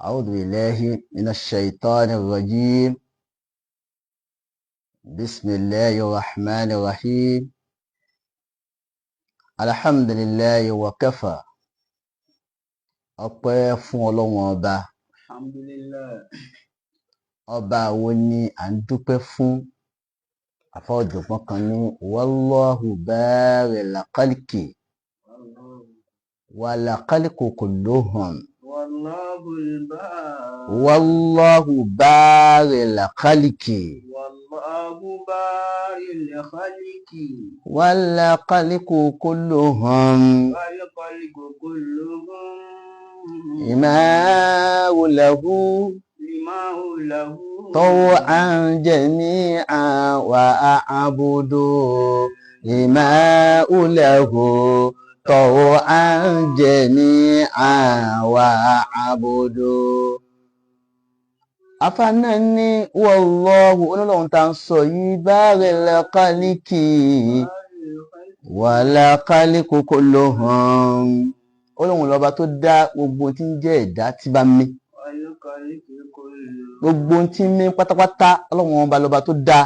أعوذ بالله من الشيطان الرجيم. بسم الله الرحمن الرحيم. الحمد لله وكفى. Ọpẹ́ fún Ọlọ́run ọba. Alhamdulillah. Ọba wo ni à ń dúpẹ́ fún? Àfá ọ̀jọ̀gbọ́n kan ní wallahu baril khalqi wal khalqu kulluhum. Wallahu baril khalqi wal khalqu kulluhum. Ima'u lahu طوعا جميعا وأعبدوا إماء له طوعا جميعا وأعبدوا. Afanani wallahu Ọlọ́run tá ń sọ yìí baril khalqi wal khalqu kulluhum. Ọlọ́run lọ́ba tó dá gbogbo tí ń jẹ́ ẹ̀dá tí bá mí. Gbogbo tí ń mí pátápátá Ọlọ́run ọba lọ́ba tó dá,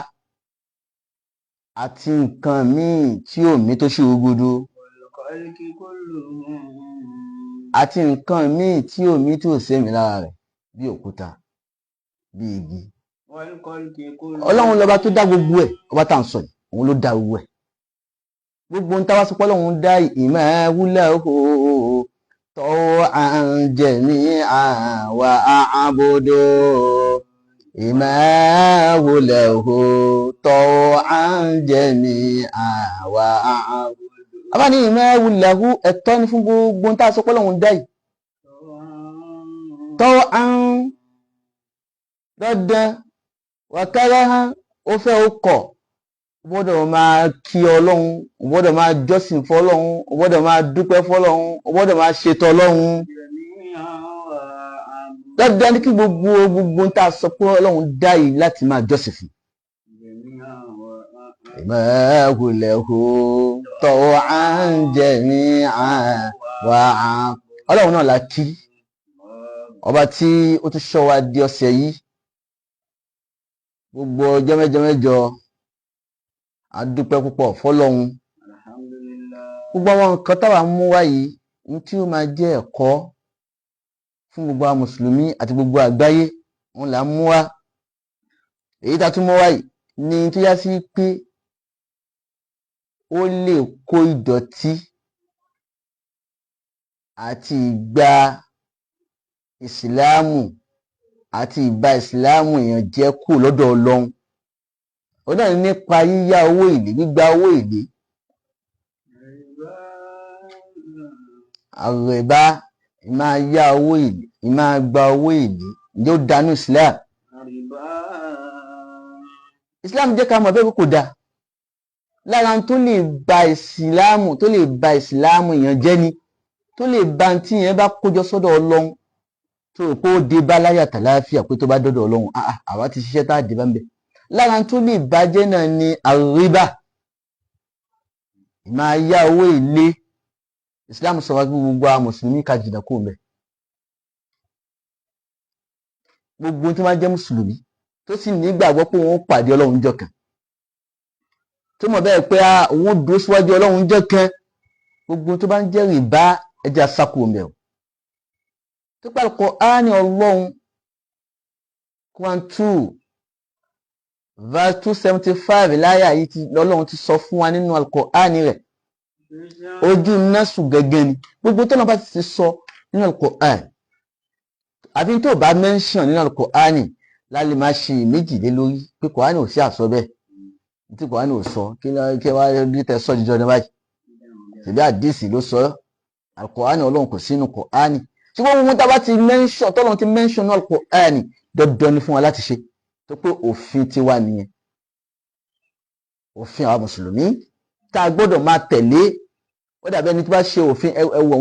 àti nǹkan míì tí ò mí tó ṣe ògudu, àti nǹkan míì tí ò mí tí ò sẹ́mi lára rẹ̀ bí òkúta bí igi. Ọlọ́run lọ́ba tó dá gbogbo ẹ̀, ọba tá à ń sọ yìí òun ló dá gbogbo ẹ̀. Gbogbo ń táwá sọpọ́ Ọlọ́run dá ima'u lahu طوعا جميعا وأعبدوا إماه له طوعا جميعا وأعبدوا. Àbáni إماه له ẹ̀tọ́ ni fún gbogbo ń tá a sọ pé Ọlọ́run dá yìí. طوعا dandan wa karaha ó fẹ́ ó kọ̀, ó gbọ́dọ̀ máa kí Ọlọ́run, ó gbọ́dọ̀ máa jọ́sìn fọ́lọ́run, ó gbọ́dọ̀ máa dúpẹ́ fọ́lọ́run, ó gbọ́dọ̀ máa ṣètò Ọlọ́run. Dandan ní kí gbogbo ń tá a sọ pé Ọlọ́run dá yìí láti máa jọ́sìn fún. Ima'u lahu طوعا جميعا Ọlọ́run náà la kí, ọba tí ó tún ṣọ́ wa di ọ̀sẹ̀ yìí. Gbogbo ọjọ́ mẹ́jọ a dúpẹ́ púpọ̀ fọ́lọ́run. Gbogbo àwọn nǹkan táwa mú wá yìí ní tí ó máa jẹ́ ẹ̀kọ́ fún gbogbo àwọn mùsùlùmí àti gbogbo àgbáyé, òun là ń mú wá. Èyí tá tún mú wá yìí ni tó yá sí pé ó lè kó ìdọ̀tí àti ìgbà ìsìláàmù àti ìbá ìsìláàmù èèyàn jẹ́ kù lọ́dọ̀ Ọlọ́run. Ó náà nípa yíyá owó èlé, gbígba owó èlé. Àrẹ̀bá, ìmáa yá owó èlé, ìmáa gba owó èlé, ǹjẹ́ ó dánú Islam? Islam jẹ́ ká mọ̀ bẹ́ẹ̀ kò dáa. Lára tó lè ba ìsìláàmù, tó lè ba ìsìláàmù èèyàn jẹ́ ni, tó lè ba tí èèyàn bá kójọ sọ́dọ̀ Ọlọ́run tó rò pé ó dé bá láyà tàlàáfíà pé tó bá dọ́dọ̀ Ọlọ́run àwa ti ṣiṣẹ́ tá a dé bá ń bẹ̀. Lára tó lè bàjẹ́ náà ni àríbá, máa yá owó èlé. Islam sọ wá gbogbo àwọn mùsùlùmí ká jìnnà kúrò ńbẹ̀. Gbogbo tó máa jẹ́ mùsùlùmí tó sì nígbàgbọ́ pé wọ́n pàdé Ọlọ́run jọ́ kan, tó mọ̀ bẹ́ẹ̀ pé òun dúró síwájú Ọlọ́run jọ́ kan, gbogbo tó bá ń jẹ́ rìbá ẹja sákò ńbẹ̀ o. Tó pàlọ́ Kùránì Ọlọ́run Quran 2 verse 275 láyà yìí tí Ọlọ́run ti sọ fún wa nínú Al-Qur'ani rẹ̀. Ojú násù gẹ́gẹ́ ni gbogbo tó náà bá ti sọ nínú Al-Qur'ani, àbí tó bá mention nínú Al-Qur'ani lálẹ́ máa ṣe méjì lé lórí pé Qur'ani ò sí àsọ bẹ́ẹ̀, tí Qur'ani ò sọ kí wá rí tẹ sọ jíjọ ní báyìí. Ṣèbí àdìsí ló sọ, Al-Qur'ani Ọlọ́run kò sínú Qur'ani. Ṣùgbọ́n gbogbo tá bá ti mention, tọ́lọ́run ti mention nínú Al-Qur'ani, dandan ni fún wa láti ṣe, tó pé òfin ti wà nìyẹn. Òfin àwọn mùsùlùmí tá a gbọ́dọ̀ máa tẹ̀lé. Ó dàbí ẹni tó bá ṣe òfin ẹwọ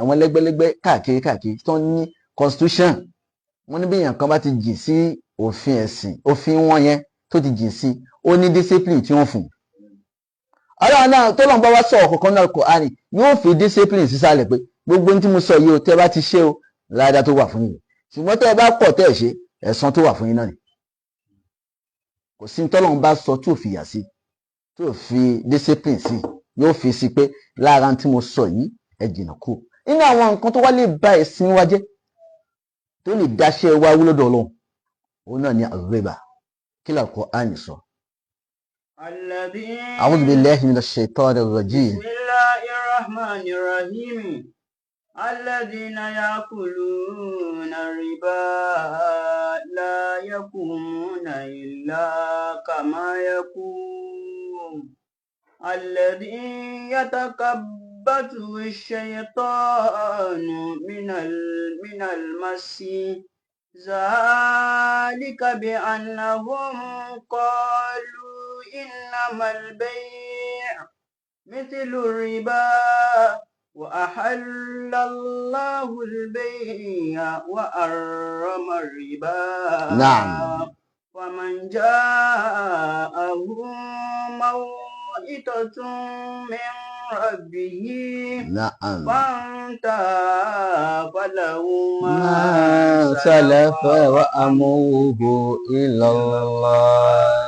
àwọn lẹ́gbẹ́lẹ́gbẹ́ káàkiri tó ní constitution. Wọ́n ní bí èèyàn kan bá ti jìn sí òfin ẹ̀sìn, òfin wọn yẹn tó ti jìn sí, ó ní discipline tí wọ́n fún. Ọlọ́run náà tó lọ́n bá wá sọ ọ̀kọ̀ọ̀kan náà Kùránì yóò fi discipline sísàlẹ̀ pé gbogbo tí mo sọ yìí o tẹ́ bá ti ṣe o láàdá tó wà fún yìí. ṣùgbọ́n tẹ́ ẹ bá kọ̀ tẹ́ ẹ ṣe ẹ̀san tó wà fún yín náà ni kò sí tọ́lọ́run bá sọ tí ò fi yà sí tí ò fi discipline sí yóò fi sí pé lára tí mo sọ yìí ẹ jìnnà kú nínú àwọn nǹkan tó wá lè ba ẹ̀sìn wa jẹ́ tó lè dáṣẹ́ wa wú lọ́dọ̀ Ọlọ́run òun náà ni àrùbá kí Al-Qur'ani sọ. A'udhu billahi minash shaitanir rajim. Bismillahir rahmanir rahim. الذين يأكلون الربا لا يقومون إلا كما يقوم الذي يتكبته الشيطان من المس ذلك بأنهم قالوا إنما البيع مثل الربا وأحل الله البيع وحرم الربا. نعم. ومن جاءه موعظة من ربه نعم. فانتهى فله ما سلف وأمره إلى الله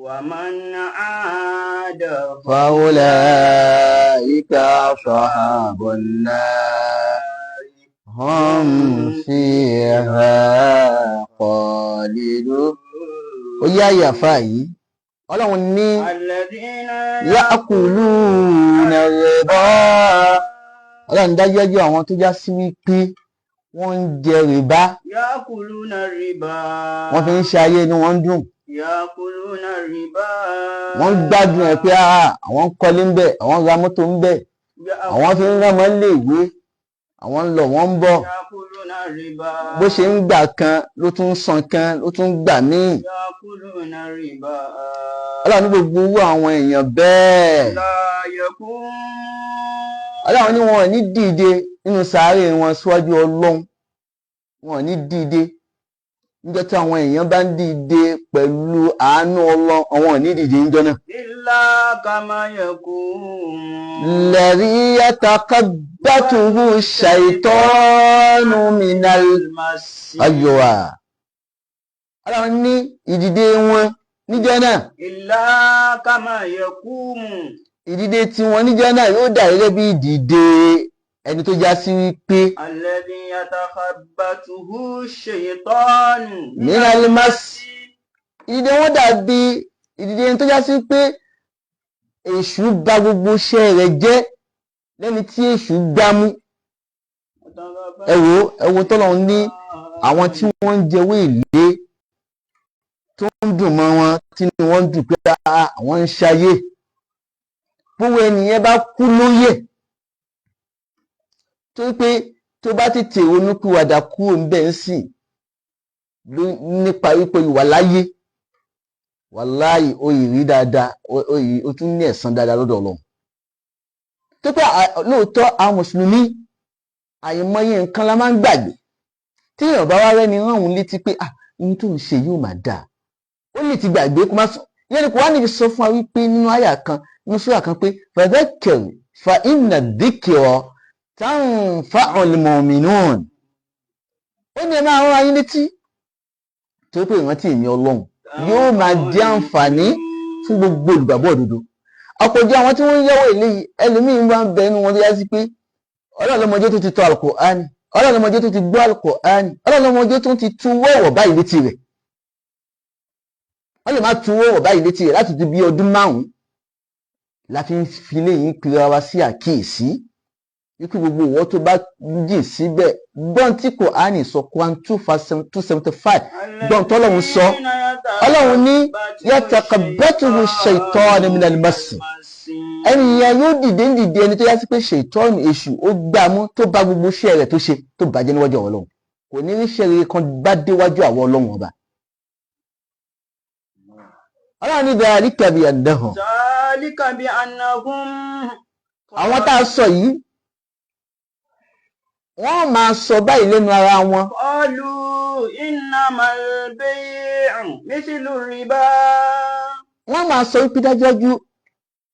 ومن عاد فأولئك أصحاب النار هم فيها خالدون. ó yá àyàfà yìí Ọlọ́run ní ya'kuluna riba Ọlọ́run dájọ́jọ́ àwọn tó já sí wípé wọ́n ń jẹ rìbá ya'kuluna riba wọ́n fi ń ṣe ayé inú wọn dùn ya'kuluna riba wọ́n gbádùn ẹ̀ pé àwọn ń kọ́lé ń bẹ̀ àwọn ra mọ́tò ń bẹ̀ àwọn fi ń rán ọmọ ilé ìwé àwọn ń lọ wọ́n ń bọ̀ ya'kuluna riba bó ṣe ń gbà kan ló tún ń san kan ló tún ń gbà míì ya'kuluna riba Ọlọ́run ní gbogbo owó àwọn èèyàn bẹ́ẹ̀ la yakun Ọlọ́run ní wọn ò ní dìde nínú sàárè wọn síwájú Ọlọ́run wọn ò ní dìde níjọ́ tí àwọn èèyàn bá ń dìde pẹ̀lú àánú Ọlọ́run àwọn ò ní dìde níjọ́ náà. illa kama yakun Alladhi yatakabbathu shaytanu minal aywa Ọlọ́run ní ìdìde wọn níjọ́ náà illa kama yakun ìdìde tí wọn níjọ́ náà yóò dà gẹ́gẹ́ bí ìdìde ẹni tó já sí wípé alladhi yatakhabbatuhu shaytanu minal mas ìdìde wọn dàbí ìdìde ẹni tó já sí pé èṣù bà gbogbo iṣẹ́ rẹ̀ jẹ́ lẹ́ni tí èṣù gbámú ẹ wò tọ́lọ́run ní àwọn tí wọ́n ń jẹwé ìlé tó ń dùn mọ́ wọn tí wọ́n ń dùn pé àwọn ń ṣayé gbogbo ènìyàn bá kú lóyè tó pé tó bá tètè ronúpìwàdà kúrò ńbẹ̀ ń sìn nípa wípé ìwà láyé wàláhì oyè rí dáadáa o tún ní ẹ̀san dáadáa lọ́dọ̀ Ọlọ́run tó pé lóòótọ́ àwọn mùsùlùmí àìmọye nǹkan la máa ń gbàgbé tí èèyàn bá wá rẹ́ni rán òun létí pé ohun tó ń ṣe yóò máa dáa ó lè ti gbàgbé kó má sọ ìyẹn ni kò wá níbi sọ fún wa wípé nínú àyà kan nínú sura kan pé fadhakkir fa inna dhikra tanfa'ul mu'minun ó ní ẹ máa rán ayé létí tó pé ìrántí ìmí Ọlọ́run yóò máa jẹ́ àǹfààní fún gbogbo olùgbàgbọ́ òdodo ọ̀pọ̀jọ́ àwọn tí wọ́n ń yẹ́wọ́ eléyìí ẹlòmíín bá ń bẹ inú wọn tó yá sí pé Ọlọ́run lọ́mọdé tó ti tọ́ Al-Qur'ani Ọlọ́run lọ́mọdé tó ti gbọ́ Al-Qur'ani Ọlọ́run lọ́mọdé tó ti tún wọ́wọ̀ báyìí létí rẹ̀ wọ́n lè má tún wọ́wọ̀ báyìí létí rẹ̀ láti ti bí ọdún 5 la fi ń fi léyìn pera wa sí àkíyèsí wípé gbogbo ìwọ tó bá jìn síbẹ̀ gbọ́n tí Kùránì sọ Quran 275 gbọ́n tọ́lọ́run sọ Ọlọ́run ní yatakabbathu shaytanu minal mas ẹnìyàn yóò dìde ẹni tó yá sí pé ṣètọ́nù èṣù ó gbà mú tó bá gbogbo iṣẹ́ rẹ̀ tó ṣe tó bàjẹ́ níwájú àwọn Ọlọ́run kò ní rí iṣẹ́ rere kan bá déwájú àwọn Ọlọ́run ọba. Ọlọ́run ní dhalika bi annahum àwọn tá a sọ yìí wọ́n máa sọ báyìí lẹ́nu ara wọn. qalu innamal bay'u mithlu riba. wọ́n máa sọ wípé dájúdájú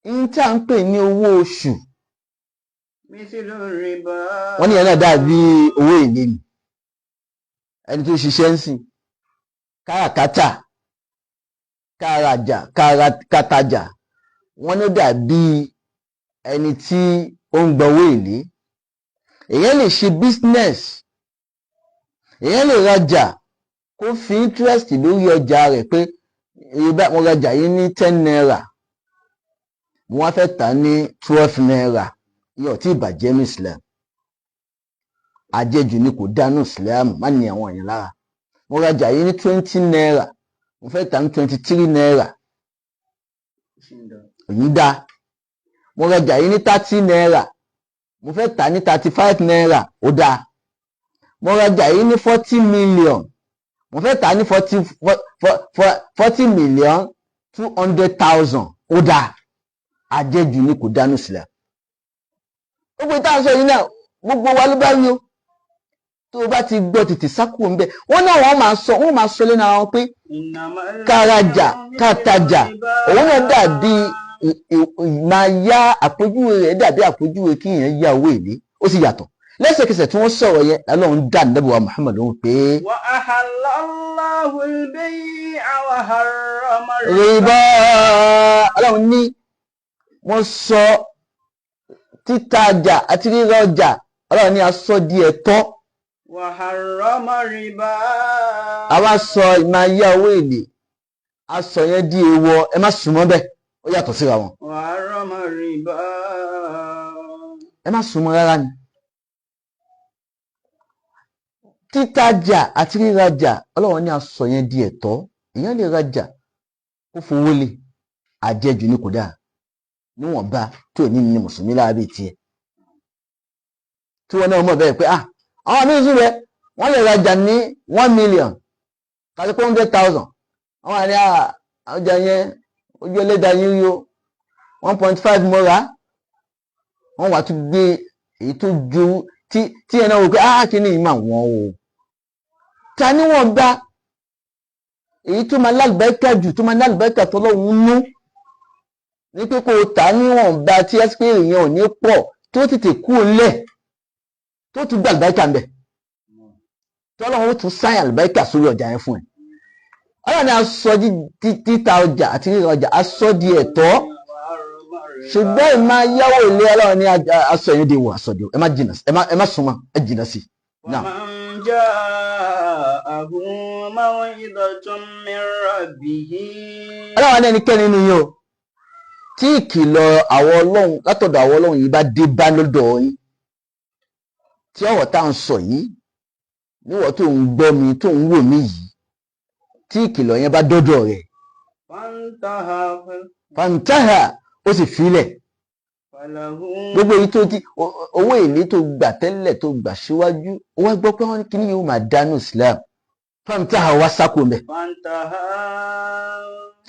ihun tí a ń pè ní owó oṣù. mithlu riba. wọ́n ní ẹ̀ náà dàbí owó èlé ni. ẹni tó ṣiṣẹ́ ń sìn káràkátà káratajà wọ́n ló dàbí ẹni tí ó ń gbowó èlé. Èèyàn lè ṣe business, èèyàn lè rajà kó fi interest lórí ọjà rẹ̀ pé mo rajà yìí ní 10 naira wọ́n fẹ́ tà ní 12 naira yóò tí ìbàjẹ́ ní Islam. Àjẹjù ni kò dánú Islam, má ní àwọn èèyàn lára. Mo rajà yìí ní 20 naira mo fẹ́ tà ní 23 naira èyí dá. Mo rajà yìí ní 30 naira mo fẹ́ tà ní 35 naira ó dá. Mo rajà yìí ní 40 million mo fẹ́ tà ní 40 million 200,000 ó dá. Àjẹjù ni kò dánú Islam. Gbogbo ìta sọ yìí náà gbogbo wa ló bá rí o. Tó o bá ti gbọ́ tètè sákúrò ń bẹ̀ wọ́n náà wọ́n máa sọ lẹ́nu àwọn pé kárajà kátajà òun náà dàbí máa yá àpèjúwe rẹ̀ dàbí àpèjúwe kí èèyàn yá owó èlé, ó sì yàtọ̀. Lẹ́sẹ̀kẹsẹ̀ tí wọ́n sọ̀rọ̀ yẹn lọ́lọ́run dá Ànábì wa Muhammad lóhùn pé wa ahallallahu al-bay'a wa harrama rìbá. Ọlọ́run ní wọ́n sọ títajà àti rírà ọjà, Ọlọ́run ní a sọ di ẹ̀tọ́. wa harrama riba. Àwa sọ ìmáa yá owó èlé a sọ yẹn di èèwọ̀, ẹ má súnmọ́ bẹ́ẹ̀, ó yàtọ̀ síra wọn. wa harrama riba. Ẹ má súnmọ́ rárá ni. Títajà àti rírajà Ọlọ́run ní a sọ yẹn di ẹ̀tọ́. Èèyàn lè rajà kó fowó lé, àjẹjù ni kò dáa níwọ̀nba tí ò ní ní mùsùlùmí láàbí tiẹ̀. Tí wọ́n náà mọ̀ bẹ́ẹ̀ pé àwọn méjì rẹ̀ wọ́n lè rajà ní 1 million tàbí 100,000. Àwọn àní ọjà yẹn ojú ẹlẹ́dàá yín rí o 1.5 mo rà. Wọ́n wá tún gbé èyí tó ju tí ẹ̀ náà wò pé kí ni ìmọ̀ àwọn o. Ta níwọ̀nba èyí tó máa lálùbáríkà jù tó máa lálùbáríkà tó lọ́hùn nú ní pé kó o tà níwọ̀nba tí ẹ́sìpérì yẹn ò ní pọ̀ tó tètè kú lẹ̀ tó tún gbà àlùbáríkà ń bẹ̀ tọ́lọ́run ó tún sáyìn àlùbáríkà sórí ọjà yẹn fún ẹ. Ọlọ́run ni a sọ títa ọjà àti rírà ọjà a sọ di ẹ̀tọ́, ṣùgbọ́n ìmá yáwó ilé Ọlọ́run ni a sọ yẹn di wọ̀ àsọdì ẹ má súnmọ́ ẹ jìnnà sí. ومن جاءه موعظة من ربه. Ọlọ́run ní ẹnikẹ́ni nínú yín o tí ìkìlọ̀ àwọn Ọlọ́run látọ̀dọ̀ àwọn Ọlọ́run yìí bá dé bá lọ́dọ̀ yín, tí ọ̀rọ̀ tá à ń sọ yìí níwọ̀ tó ń gbọ́ mi tó ń wò mí yìí, tí ìkìlọ̀ yẹn bá dọ́dọ̀ rẹ̀ fantaha ó sì filẹ̀ gbogbo èyí tó ti owó èlé tó gbà tẹ́lẹ̀ tó gbà síwájú ó wá gbọ́ pé wọ́n kí ni yóò máa dánú Islam, fantaha wá sákò mẹ́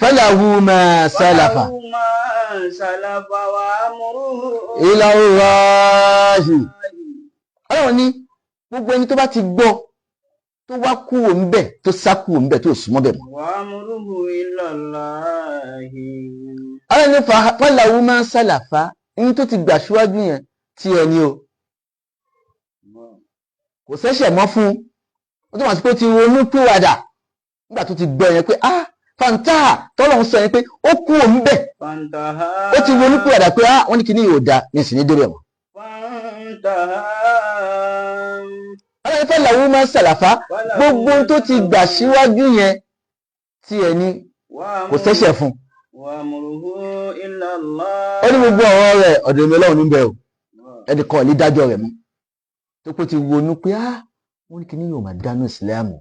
falahu ma salafa wa amruhu ila Allahi. Ọlọ́run ní gbogbo ẹni tó bá ti gbọ́ tó wá kúrò ń bẹ̀ tó sá kúrò ń bẹ̀ tó súnmọ́ bẹ̀ mọ́. wa amruhu ila Allahi. Ọlọ́run ní falahu ma salafa ẹni tó ti gbà síwájú yẹn tí ẹni o kò ṣẹ̀ṣẹ̀ mọ́ fún ó tó wà sí pé ó ti ronú pìwàdà nígbà tó ti gbọ́ yẹn pé fantaha tọ́lọ́run sọ yẹn pé ó kúrò ń bẹ̀ ó ti ronú pìwàdà pé wọ́n ní kíní yóò da ní ìsìn ní débẹ̀ mọ́. Ọlọ́run falahu ma salafa gbogbo tó ti gbà síwájú yẹn tí ẹni kò ṣẹ̀ṣẹ̀ fún. Ó ní gbogbo ọ̀rọ̀ rẹ̀ ọ̀dọ̀ mi Ọlọ́run níbẹ̀ o ẹnì kan ní dájọ́ rẹ̀ mú tó kó ti ronú pé wọ́n ní kíní yóò máa dánú ìsìláàmù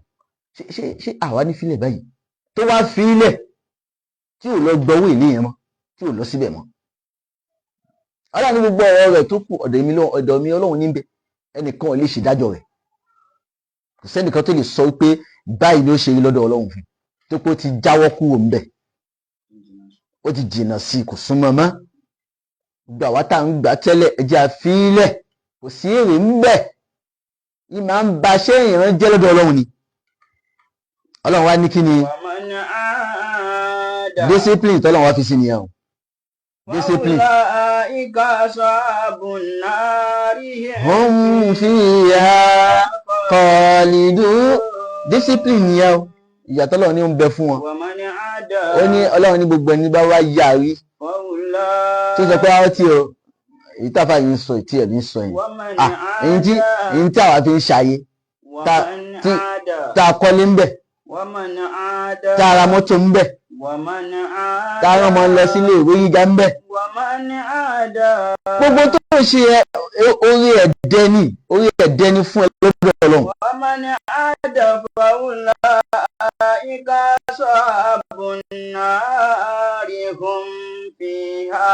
ṣé àwa ní fílẹ̀ báyìí tó wá fílẹ̀ tí ò lọ gbọ́wọ́ ìlú yẹn mọ́ tí ò lọ síbẹ̀ mọ́. Ọlọ́run ní gbogbo ọ̀rọ̀ rẹ̀ tó kù ọ̀dọ̀ mi Ọlọ́run níbẹ̀ ẹnì kan ò lè ṣèdájọ́ rẹ̀ kò sẹ́nìkan tó lè sọ pé báyìí ló ṣe rí lọ́dọ̀ Ọlọ́run fún tó kó ti jáwọ́ kúrò ń bẹ̀ ó ti jìnnà sí kò súnmọ́ mọ́ gbà wá tá à ń gbà tẹ́lẹ̀ ẹjẹ́ àfílẹ̀ kò sí èrè ń bẹ̀ yìí máa ń ba ṣé ìran jẹ́ lọ́dọ̀ Ọlọ́run ni. Ọlọ́run wá ní kí ni discipline tọ́lọ́run wá fi sí nìyẹn o discipline. hum fiha khalidun discipline nìyẹn o ìyàtọ̀ Ọlọ́run ní ó ń bẹ fún wọn ومن عاد ó ní Ọlọ́run ní gbogbo ẹni bá wá yàrí tó sọ pé فأولئك àwọn tí o èyí táfà yìí ń sọ ìtí ẹ̀ ní sọ yìí ومن èyí tí àwa fi ń ṣayé tá a kọ́lé ń bẹ̀ ومن عاد tá a ra mọ́tò ń bẹ̀ ومن عاد tá a rán ọmọ lọ sílé ìwé gíga ń bẹ̀ ومن عاد gbogbo tó ń ṣe orí ẹ̀dẹ́ ni fún ẹ lọ́dọ̀ Ọlọ́run. ومن عاد فأولئك أصحاب النار هم فيها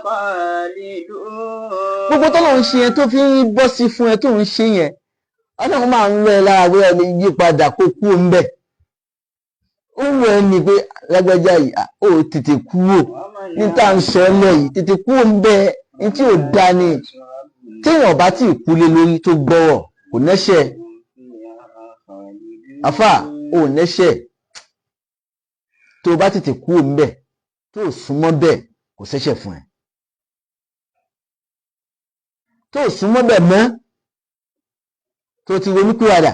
خالدون. gbogbo tó lọ́n ṣe yẹn tó fi ń bọ́ sí fún ẹ tó ń ṣe yẹn Ọlọ́run máa ń rọ ẹ lára wẹ́ ẹ yí padà kó kú ń bẹ̀ ó ń rọ ẹ ní pé lágbájá yìí ó tètè kúrò ní tá à ń sọ lẹ́yìn tètè kúrò ń bẹ̀ ní tí ò dá ni téèyàn bá tí ì kúlé lórí tó gbọ́rọ̀ kò nẹ́ṣẹ̀ àfà ò nẹ́ṣẹ̀ tó o bá tètè kúrò ń bẹ̀ tó o súnmọ́ bẹ̀ kò ṣẹ̀ṣẹ̀ fún ẹ tó o súnmọ́ bẹ̀ mọ́ tó ti ronú pìwàdà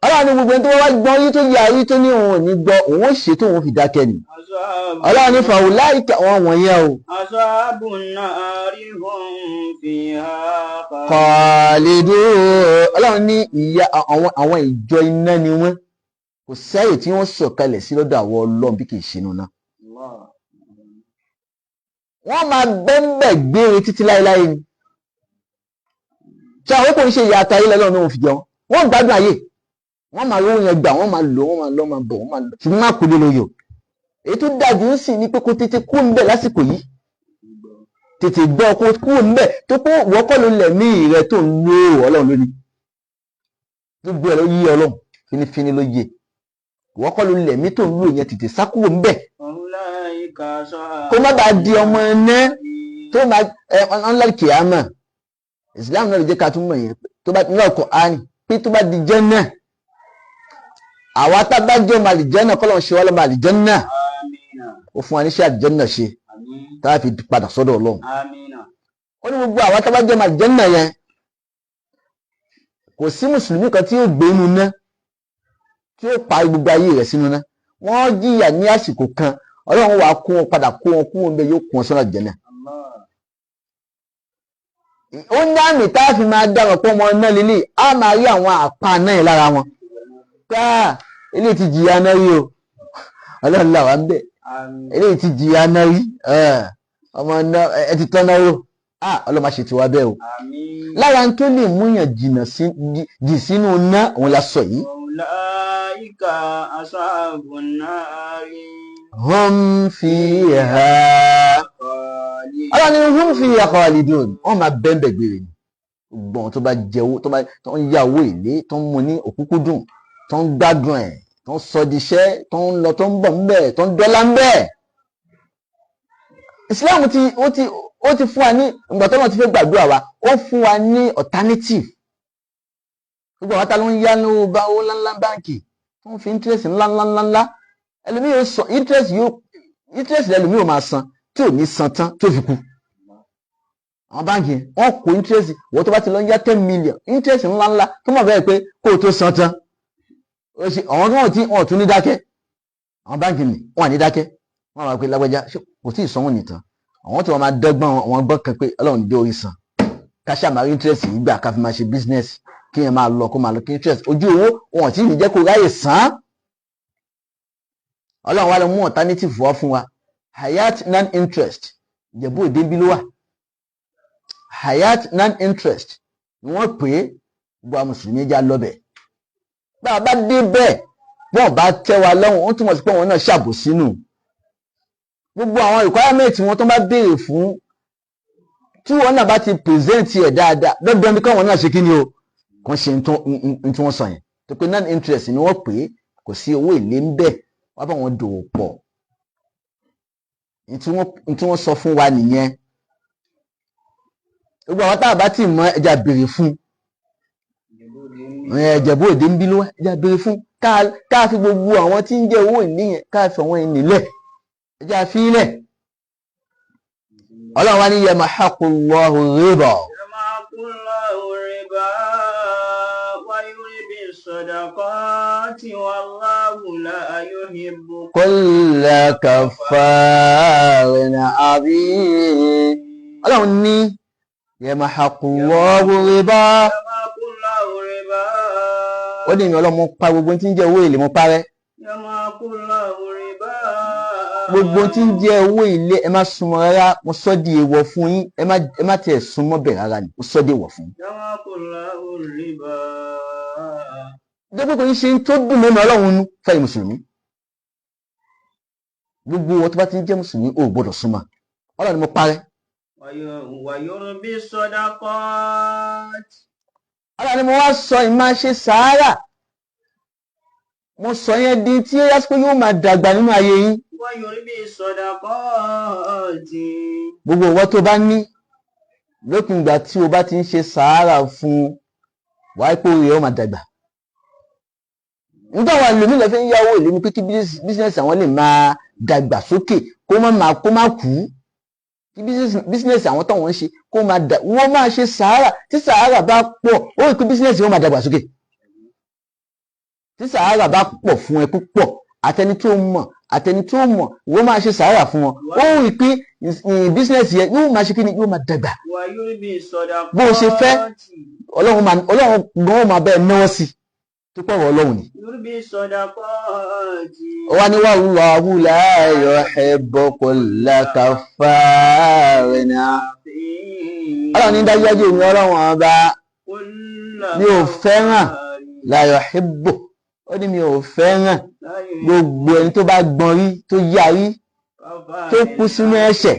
Ọlọ́run ní gbogbo ẹni tó wá gbọ́n yí tó yarí tó ní òun ò ní gbọ́ òun ó ṣe tó òun fi dákẹ́ ni Ọlọ́run ní fàwọ̀ láìka àwọn wọ̀nyẹn o Ashabu nari hum fiha khalidun Ọlọ́run ní ìyà àwọn ìjọ iná ni wọ́n kò sáyè tí wọ́n sọ̀kalẹ̀ sí lọ́dọ̀ àwọn Ọlọ́run bí kì í ṣe nù náà wọ́n máa bẹ́ńbẹ̀ gbére títí láéláé ni ṣe àwọn kò ń ṣe ìyà àtàrí lọ́lọ́run ní òun fi jẹun wọ́n gbádùn ayé wọ́n máa rówó yẹn gbà wọ́n máa lò wọ́n máa lọ máa bọ̀ wọ́n máa lọ ṣùgbọ́n má kú lé lóyò èyí tó dájú ń sì ní pé kó tètè kú ń bẹ̀ lásìkò yìí tètè gbọ́ kó kú ń bẹ̀ tó pé wọ́kọ́ ló lẹ̀ ní ìrẹ́ tó ń lo Ọlọ́run lónìí gbogbo ẹ̀ ló yí Ọlọ́run finifini ló yé wọ́kọ́ ló lẹ̀ mí tó ń lo yẹn tètè sá kúrò ń bẹ̀ kó má bàa di ọmọ ẹ̀nẹ́ tó máa ńlá kìámà Islam náà lè jẹ́ ká tún mọ̀ yẹn tó bá ní ọkọ̀ áni pé tó bá di Jánnà àwa tá bá jẹ́ ọmọ àlìjẹ́nà kọ́lọ̀ ṣe wá lọ́mọ àlìjẹ́nà ó fún wa níṣẹ́ àlìjẹ́nà ṣe tá a fi padà sọ́dọ̀ Ọlọ́run ó ní gbogbo àwa tá bá jẹ́ ọmọ àlìjẹ́nà yẹn kò sí mùsùlùmí kan tí yóò gbé inú ná tí yóò pa gbogbo ayé rẹ̀ sínú ná wọ́n jìyà ní àsìkò kan Ọlọ́run wàá kó wọn padà kó wọn kú wọn bẹ́ẹ̀ yóò kó wọn sọ́nà àlìjẹ́nà ó ní àmì tá a fi máa dá wọn pọ́ ọmọ náà lílé á máa rí àwọn àpá náà lára wọn káà ilé ti jìyà náà rí o Ọlọ́run là wá ń bẹ̀ ilé ti jìyà náà rí ọmọ náà ẹ ti tán náà rò Ọlọ́run máa ṣe tiwa bẹ́ẹ̀ o lára tó lè múyàn jì sínú ná òun la sọ yìí. Ulaika ashabun nari hum fiha Ọlọ́run ní hum fiha khalidun wọ́n máa bẹ́ẹ̀ gbére ni gbọ́n tó bá jẹ owó tó ń yá owó èlé tó ń mú ní òkúkúdùn tó ń gbádùn ẹ̀ tó ń sọ di iṣẹ́ tó ń lọ tó ń bọ̀ ńbẹ̀ tó ń dọ́là ńbẹ̀. Islam ó ti fún wa ní ìgbà tó náà ti fẹ́ gbàdúrà wa ó fún wa ní alternative gbogbo àwọn tá ló ń yá ní owó ńláńlá báǹkì tó ń fi interest ńláńláńlá ẹlòmíì yóò sọ interest ẹlòmíì yóò máa san tí ò ní san tán tó fi kú àwọn báǹkì wọn kó interest wọ́n tó bá ti lọ yá 10 million interest ńláńlá tó mọ̀ bẹ́ẹ̀ pé kó o tó san tán àwọn tó wọ́n tí wọ́n tún ní dákẹ́ àwọn báńkì ní wọ́n ní dákẹ́ wọ́n máa pe lágbájá kò tí ì sanwó nìtàn àwọn tí wọ́n máa dọ́gbọ́n àwọn gbọ́ kan pé Ọlọ́run dé orí san káṣá máa rí interest yìí gbà ká fi máa ṣe business kí yẹn máa lọ kó máa lọ kí interest ojú owó wọn tí ì ní jẹ́ kó ráyè san Ọlọ́run wá lọ mú alternative wá fún wa hayat non interest Ìjẹ̀bú Òde bí ló wà hayat non interest ni wọ́n pè é gbọ́ mùsùlùmí já lọ́bẹ̀ bá a bá dé bẹ́ẹ̀ wọ́n bá tẹ́ wa lọ́rùn ó túmọ̀ sí pé wọ́n náà ṣàbòsí nù gbogbo àwọn requirement wọn tó bá béèrè fún tí wọ́n náà bá ti present ẹ̀ dáadáa lọ́dọ̀ ní káwọn náà ṣe kí ni o kàn ṣe ní tí wọ́n sọ yẹn tó pé non interest ni wọ́n pè é kò sí owó èlé ń bẹ̀ wọ́n bá wọn dòwò pọ̀ ní tí wọ́n sọ fún wa nìyẹn gbogbo àwọn tá a bá ti mọ ẹja béèrè fún Ìjẹ̀bú Òde ń bí ló wá ẹja béèrè fún ká fi gbogbo àwọn tí ń jẹ owó ìníyẹn ká fi àwọn ẹni lẹ̀ ẹja fi lẹ̀ Ọlọ́run wá ní yamhaqullahu riba yamhaqullahu riba wa yurbi الصدقات والله لا يحب كل كفار عظيم. Ọlọ́run ní yamhaqullahu riba. يمحق الله الربا Ó ní ìyẹn Ọlọ́run mo pa gbogbo tí ń jẹ́ owó èlé mo parẹ́. يمحق الله الربا Gbogbo tí ń jẹ́ owó èlé ẹ má súnmọ́ rárá, mo sọ di èèwọ̀ fún yín, ẹ má tiẹ̀ súnmọ́ bẹ̀ rárá ni, mo sọ di èèwọ̀ fún yín. يمحق الله الربا Dẹ́gbẹ́ kò ní ṣe tó dùn mọ́ Ọlọ́run nú fẹ́yìn mùsùlùmí. Gbogbo wọn tó bá ti ń jẹ́ mùsùlùmí ò gbọ́dọ̀ súnmọ́. Ọlọ́run ni mo parẹ́. ويربي الصدقات Ọlọ́run ni mo wá sọ ìmáa ṣe sàárà. Mo sọ yẹn di tí ó yá sí pé yóò máa dàgbà nínú ayé yín. ويربي الصدقات Gbogbo ìwọ tó bá ní lópin ìgbà tí o bá ti ń ṣe sàárà fún wàá pé orí ẹ̀ ó máa dàgbà. Nígbà wà lómi lọ fi ń yáwó ìlú ní pé kí bísínẹ́sì àwọn lè máa dàgbà sókè kó má kú. Kí bísínẹ́sì àwọn táwọn ń ṣe kó máa wọ́n máa ṣe sàárà. Tí sàárà bá pọ̀ ó rí pé bísínẹ́sì wọn máa dàgbà sókè. Tí sàárà bá pọ̀ fún ẹ púpọ̀ àtẹni tó mọ̀ wọ́n máa ṣe sàárà fún wọn ó rí pé bísínẹ́sì yẹn yóò máa ṣe kí ni yóò máa dàgbà. ويربي الصدقات Bó o ṣe fẹ́ Ọlọ́run gan máa bẹ́ẹ̀ náwó sí tó pọ̀rọ̀ Ọlọ́run ni. يربي الصدقات Ó wá ní wallahu la yuhibbu kulla kaffarin. Ọlọ́run ní dájúdájú èmi Ọlọ́run ọba mi ò fẹ́ràn la yuhibbu. Ó ní mi ò fẹ́ràn gbogbo ẹni tó bá gbọ́n rí tó yarí tó kú sínú ẹ̀ṣẹ̀.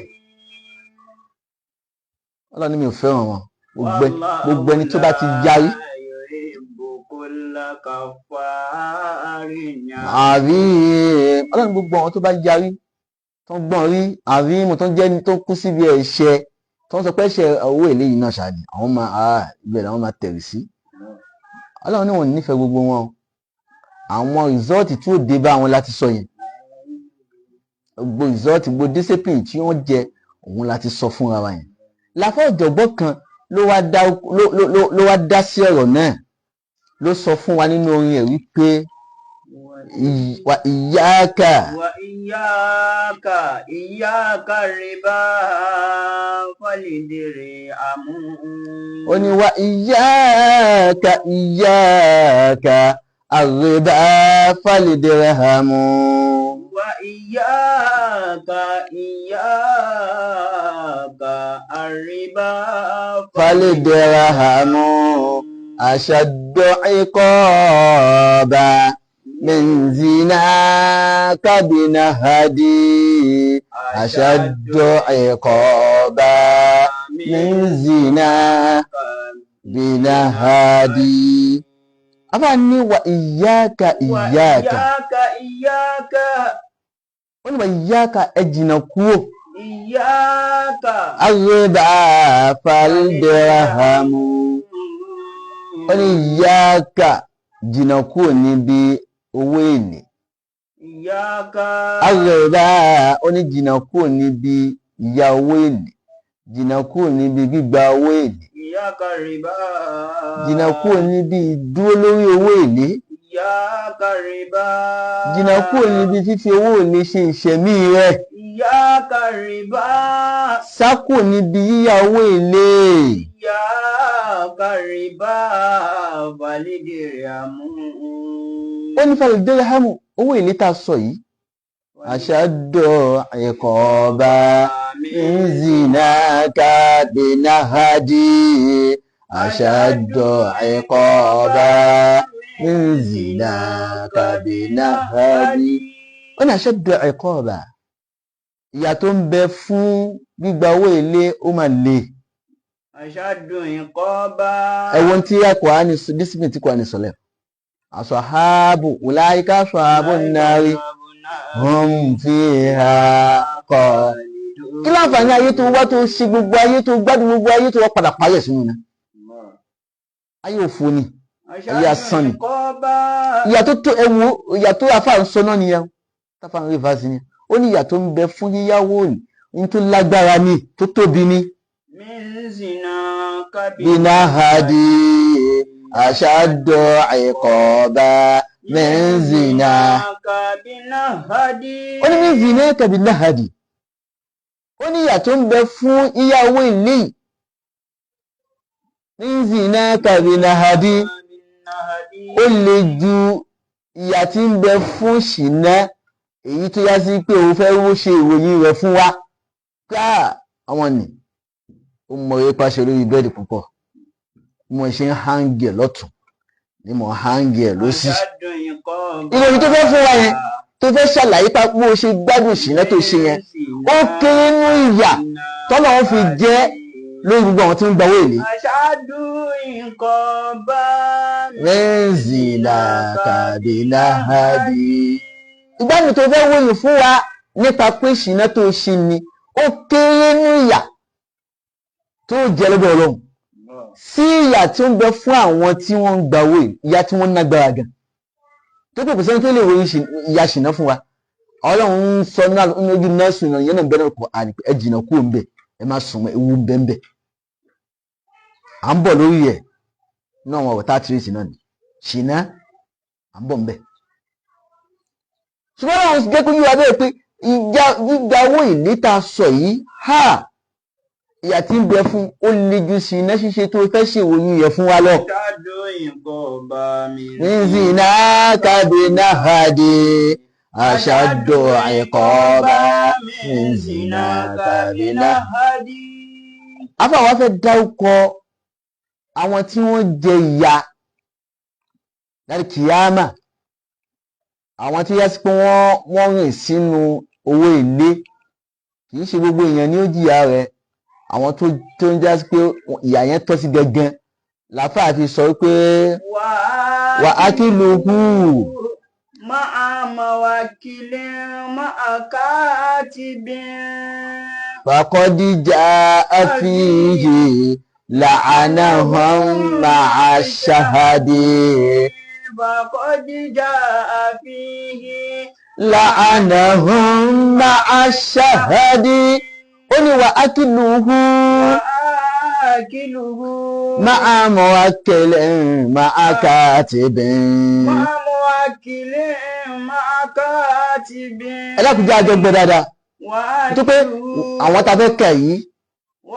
Ọlọ́run ní mi ò fẹ́ràn wọn gbogbo ẹni tó bá ti yarí. Ọlọ́run gbogbo àwọn tó bá yarí tó ń gbọ́n rí àrímù tó ń jẹ́ ní tó kú síbi ẹ̀ṣẹ̀ tó ń sọ pé ẹ̀ṣẹ̀ owó èlé yìí náà ṣáà ni àwọn máa ibẹ̀ làwọn máa tẹ̀rì sí. Ọlọ́run ní wọn ò nífẹ̀ẹ́ gbogbo wọn. Àwọn rìsọ́ọ̀tì tí ó dé bá wọn láti sọ yẹn. Gbogbo rìsọ́ọ̀tì gbogbo discipline tí wọ́n jẹ òun láti sọ fúnra wa yẹn. Láfọ́ ọ̀jọ̀gbọ́n kan ló wá dá sí ọ̀rọ̀ náà ló sọ fún wa nínú orin ẹ̀ wípé wa iyyaka riba falidiri amu. Ó ní wa iyyaka الربا فالدرهم وإياك الربا فالدرهم أشد عقابا من زناك بنهدي أشد عقابا من زناك بنهدي. Afáàní wa iyyaka ó ní wa iyyaka ẹ jìnnà kúrò. Ar-riba fal-dirham. Ó ní iyyaka jìnnà kúrò níbi owó èlé. Ar-riba ó ní jìnnà kúrò níbi ìyá owó èlé. Jìnnà kúrò níbi gbígba owó èlé. Jìnnà kúrò níbi ìdúró lórí owó èlé. Jìnnà kúrò níbi fífi owó èlé ṣe ìṣẹ̀mí rẹ̀. Sá kúrò níbi yíyá owó èlé. Ó ní fal-dirhamu owó èlé tá a sọ yìí. Ashaddu iqaba min zinaka binahadi. Ashaddu iqaba min zinaka binahadi. Ó ní ashaddu iqaba. Ìyà tó ń bẹ fún gbígba owó èlé ó máa le. Ashaddu iqaba. Ẹ̀wọ̀n tí Kùránì discipline tí Kùránì sọ̀lẹ̀. Ashabu ulaika ashabun nari hum fiha khalidun. Kí láǹfààní ayé tó wá tó ṣe gbogbo ayé tó gbádùn gbogbo ayé tó wá padà páyẹ̀ sínú náà. Ayé òfò ni, ayé asán ni. Ìyà tó tó ẹwu, ìyà tó àfà ń sọ náà nìyẹn. Táfà ń rí vaasi ni. Ó ní ìyà tó ń bẹ fún yíyáwó ní tó lágbára ni, tó tóbi ni. Binahadi ashaddu iqaba min zina. Ó ní min zinaka binahadi. Ó ní ìyà tó ń bẹ fún ìyàwó ilé yìí. Min zinaka binahadi. Ó le ju ìyà tí ń bẹ fún ṣìnà èyí tó yá sí pé òun fẹ́ wó ṣe ìròyìn rẹ̀ fún wa. Àwọn ni ó mọ eré pàṣẹ lórí bẹ́ẹ̀dì púpọ̀. Mo ṣe ń hangi ẹ̀ lọ́tún ni mo hangi ẹ̀ lósì. Ìròyìn tó fẹ́ fún wa yẹn tó fẹ́ ṣàlàyé pa bó ṣe gbádùn ìṣìnà tó ṣe yẹn ó kéré nínú ìyà tọ́lọ̀ wọn fi jẹ́ lórí gbogbo àwọn tí ń gbawó èlé. Rẹ́ǹzìlà kàbínà hàbí. Ìgbádùn tó fẹ́ wòye fún wa nípa pé ìṣìnà tó ṣe ni ó kéré nínú ìyà tó jẹ́ lọ́dọ̀ Ọlọ́run sí ìyà tí ó ń bẹ fún àwọn tí wọ́n ń gbawó èlé, ìyà tí wọ́n ń nágbára gan. Tó pè sẹ́ni tó lè wo ìyà ṣìnà fún wa. Ọlọ́run ń sọ ní ojú náà sùn náà yẹn náà bẹ́ẹ̀ náà kò àní ẹ jìnà kúrò ń bẹ̀ ẹ má sùn mọ́ ewu ń bẹ́ ń bẹ̀. À ń bọ̀ lórí ẹ̀ náà wọn ọ̀tá tírèsì náà ni ṣìnà à ń bọ̀ ń bẹ̀. Ṣùgbọ́n àwọn jẹ́ kó yí wa bẹ́ẹ̀ pé gbígba owó ìlé tá a sọ yìí ìyà tí ń bẹ fún ó le ju ṣìnà ṣíṣe tó fẹ́ ṣèwòyìn yẹ fún wa lọ. Min zinaka binahadi ashaddu iqaba min zinaka binahadi. Afáwa fẹ́ dárúkọ àwọn tí wọ́n jẹ ìyà láti kìyàmà, àwọn tí yá sí pé wọ́n rìn sínú owó èlé, kì í ṣe gbogbo èèyàn ni ó jìyà rẹ̀. Àwọn tó ń já sí pé ìyà yẹn tọ́ sí gangan láfáà fi sọ pé wà á kí ló hù. Ma'a mawakilin ma'a katibin. Faqad ja'a fihi la'anahum ma'a shahadi. Faqad ja'a fihi la'anahum ma'a shahadi. Ó ní wà á kí ló hù. Ma'a mawakilin ma'a katibin. Ẹlẹ́kùnjẹ́ àjọ gbẹ dáadáa tó pé àwọn tá a fẹ́ kẹ̀ yìí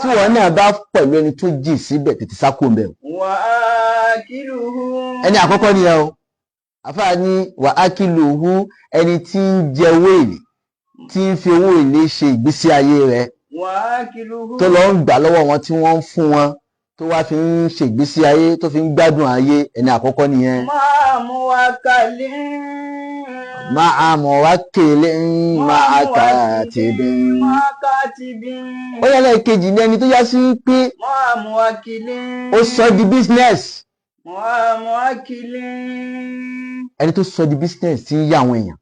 tí wọ́n náà bá pẹ̀lú ẹni tó jì síbẹ̀ tètè sákò ń bẹ̀. Ẹni àkọ́kọ́ ni ẹ o àfáà ní wà á kí ló hù ẹni tí ń jẹ owó èlé tí ń fi owó èlé ṣe ìgbésí ayé rẹ̀ tó lọ ń gbà lọ́wọ́ wọn tí wọ́n ń fún wọn tó wá fi ń ṣègbésí ayé tó fi ń gbádùn ayé. Ẹni àkọ́kọ́ nìyẹn. Ma'a muwakkilin ma'a katibin. Ó yẹ lẹ́ẹ̀kejì ní ẹni tó yá sí pé ó sọ di business. Ẹni tó sọ di business tí ń yá àwọn èèyàn.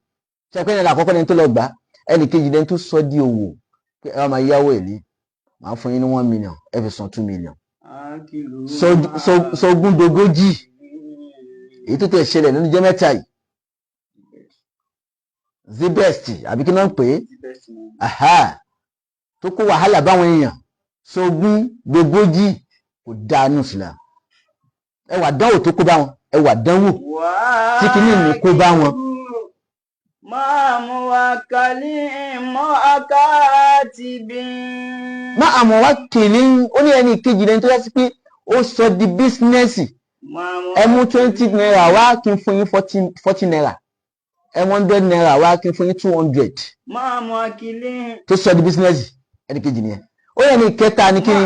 Ṣé pé ẹni àkọ́kọ́ ni ẹni tó lọ gbà? Ẹni kejì ni ẹni tó sọ di òwò pé ẹ máa yáwó èlé màá fún yín ní 1 million ẹ fi san 2 million. Sọgún dogójì èyí tó tẹ̀ ṣẹlẹ̀ nínú jẹ́ mẹ́ta yìí. Zibest àbí kí náà ń pè é tó kó wàhálà báwọn èèyàn. Sọgún dogójì kò dáa nù sílá. Ẹwà dánwò tó kó bá wọn, ẹwà dánwò tí kìíní ní kó bá wọn. Ma'a muwakkilin ma'a katibin. Ma'a muwakkilin ó ní ẹni kejì lẹ́ni tó yá sí pé ó sọ di bísínẹ́sì. Ẹ mú 20 naira wá kí n fún yín 40 naira. Ẹ mú 100 naira wá kí n fún yín 200. Ma'a muwakkilin tó sọ di bísínẹ́sì. Ẹni kejì nìyẹn. Ó yẹ ní kẹta ní kí ni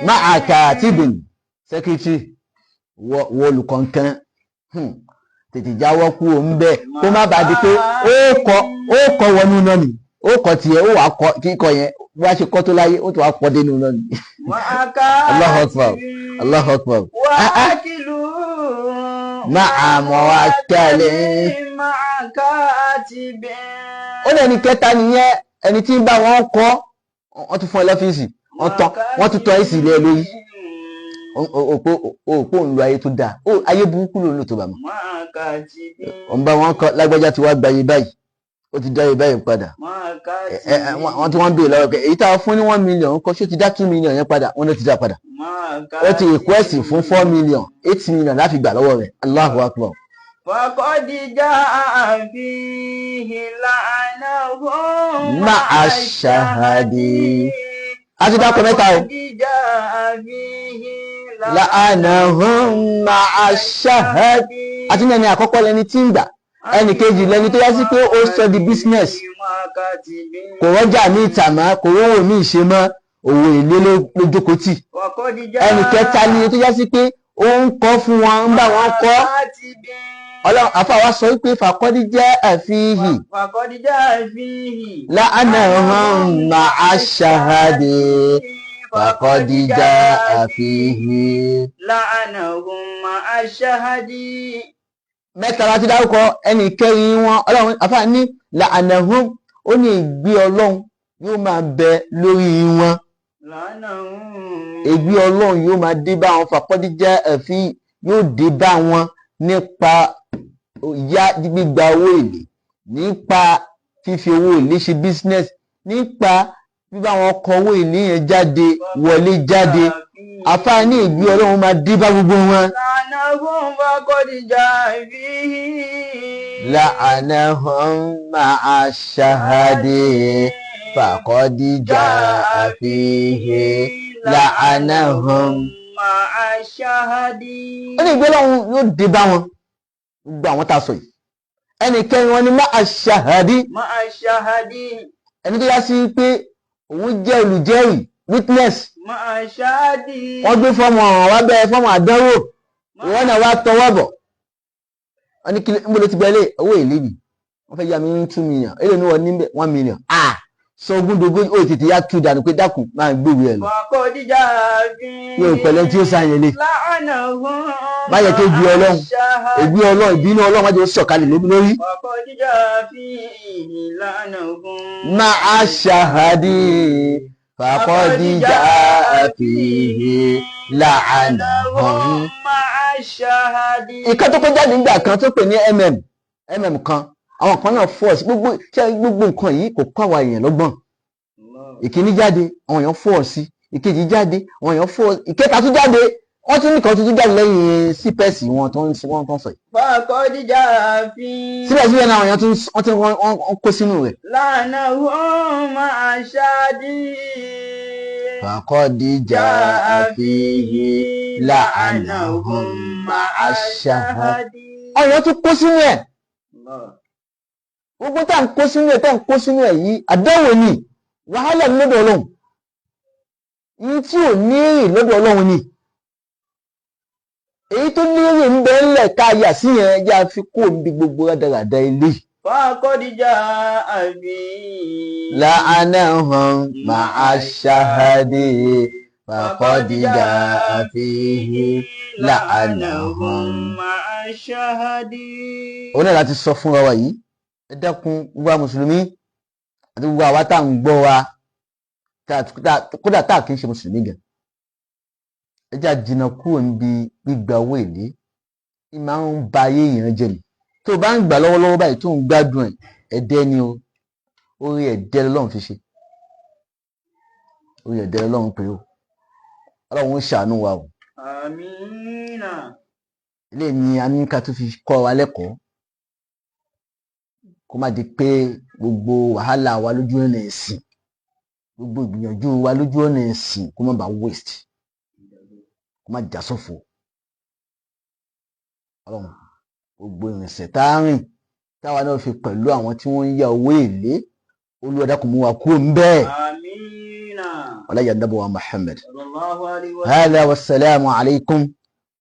ma'a katibin sẹ́kítírì wọ olùkọ̀ọ̀kan tètè jáwọ́ kú òun bẹ́ẹ̀ kó má bàa di pé ó kọ wọnú náà ni ó kọ tiẹ̀ ó wàá kọ kíkọ yẹn wá ṣe kọ́ tó láyé ó tó wàá kọ́ dénú náà ni. Allahu Akbar Allahu Akbar. Ma'a muwakkilin ó lẹ́ni kẹta nìyẹn ẹni tí ń bá wọn kọ́ wọ́n tún fún ẹ lọ́fíìsì wọ́n tún tọ́ èsì ilé ẹ lórí. Òpó ń lo ayé tó dáa ayé burúkú ló ń lò tó bá mọ́. Ọ̀n bá wọn kọ́ lágbájá tí wàá gbayé báyìí ó ti dá ibà yìí padà máa ká wọ́n tí wọ́n ń béèrè lọ́wọ́ pé èyí tá a fún ní 1 million kọ́ ṣó ti dá 2 million yẹn padà wọ́n ló ti dá padà ó ti request fún 4 million 8 million láti gbà lọ́wọ́ rẹ̀ Allahu Akbar. فقد جاء فيه لعنهم مع الشهادة. a ti dákọ̀ mẹ́ta o. فقد جاء فيه لعنهم مع الشهادة. àti ní ẹni àkọ́kọ́ lẹni tí ń gbà ẹnì kejì lẹni tó yá sí pé ó sọ di business kò rọ́jà ní ìtàmá kò rówó ní ìṣe mọ́ òwò èlé lójókòó tì. ẹnì kẹta ni tó yá sí pé ó ń kọ́ fún wọn ń bá wọn kọ́. Ọlọ́run àfàwà sọ wípé fàkọ́dí jẹ́ àfihì la'anahum ma'a shahadi fàkọ́dí jẹ́ àfihì la'anahum ma'a shahadi. mẹ́ta láti dárúkọ ẹnì kẹrin wọn Ọlọ́run àfàwà ní la'anahum ó ní ìgbé Ọlọ́run yóò máa bẹ lórí wọn ìgbé Ọlọ́run yóò máa dé bá wọn fàkọ́dí jẹ́ àfihì yóò dé bá wọn nípa yá gbígba owó èlé nípa fífi owó èlé ṣe business nípa bíbá wọn kọ owó èlé yẹn jáde wọlé jáde àfáàní ìgbé Ọlọ́run máa dé bá gbogbo wọn. la'anahum ma'a shahadi faqad jaa fihi la'anahum ma'a shahadi. ó ní ìgbé Ọlọ́run yóò dé bá wọn gbogbo àwọn tá a sọ yìí ẹnì kẹrin wọn ni ma'a shahadi ẹni tó yá sí pé òun jẹ́ olùjẹ́rìí witness wọ́n gbé fọ́ọ̀mù ọ̀ràn wá bẹ́ẹ̀ fọ́ọ̀mù àdánwò ìwọ́n náà wá tọwọ́ bọ̀ wọ́n ní kí níbo ló ti gbẹ́lẹ̀ owó èlé ni wọ́n fẹ́ yá mi ní 2 million èlé ni wọ́n ní 1 million sọ ogúndogún ó tètè yá tú dànù pé dákun máa ń gbéwèé ẹ̀ lọ yóò pẹ̀lẹ́ tí ó sáyẹn lé má yẹ kó ju Ọlọ́run ègbé Ọlọ́run ìbínú Ọlọ́run má jẹ́ ó sọ̀kalẹ̀ lórí. ma'a shahadi faqad jaa fihi la'anahum. ìkan tó kó jáde nígbà kan tó pè ní kan àwọn kan náà force gbogbo nǹkan yìí kò kọ́ àwọn èèyàn lọ́gbọ́n. ìkíní jáde àwọn èèyàn force ìkejì jáde àwọn èèyàn force ìkẹta tún jáde wọ́n tún nìkan tuntun jáde lẹ́yìn sípẹ́sì wọn tó ń sọ yìí. faqad jaa fi. síbẹ̀síbẹ̀ náà àwọn èèyàn wọ́n kó sínú rẹ̀. la'anahum ma'a shahadi. faqad jaa fihi la'anahum ma'a shahadi. àwọn èèyàn tún kó sínú ẹ̀. gbogbo tá à ń kó sínú ẹ̀ yìí àdánwò ni wàhálà lọ́dọ̀ Ọlọ́run yìí tí ò ní èrè lọ́dọ̀ Ọlọ́run ni èyí tó ní èrè ń bẹ ńlẹ̀ ká yà sí yẹn yá fi kó omi gbogbo rádaràda ilé. faqad jaa fi. la'anahum ma'a shahadi faqad jaa fihi la'anahum ma'a shahadi. ó náà láti sọ fún wa yìí ẹ dákun gbogbo àwọn mùsùlùmí àti gbogbo àwa tá à ń gbọ́ wa kódà tá à kì í ṣe mùsùlùmí gan ẹ jẹ́ àjìnà kúrò níbi gbígba owó èlé ní máa ń ba ayé èèyàn jẹ́ ni tó o bá ń gbà lọ́wọ́lọ́wọ́ báyìí tó ń gbádùn ẹ̀ ẹ̀dẹ́ ni o orí ẹ̀dẹ́ lọ́lọ́run fi ṣe orí ẹ̀dẹ́ lọ́lọ́run pé o Ọlọ́run ń ṣàánú wa o. àmínà. ilé ni a ní ká tó fi kọ́ wa lẹ́kọ̀ọ́ kó má di pé gbogbo wàhálà wa lójú ọ̀nà ẹ̀sìn gbogbo ìgbìyànjú wa lójú ọ̀nà ẹ̀sìn kó má bàa waste kó má já sófo Ọlọ́run gbogbo ìrìnsẹ̀ tá a rìn táwa náà fi pẹ̀lú àwọn tí wọ́n ń yá owó èlé Olúwa dákun mú wa kúrò ń bẹ́ẹ̀. àmínà. wala ya nabi wa Muhammad. sallallahu alaihi wa sallam. hada wassalamu alaikum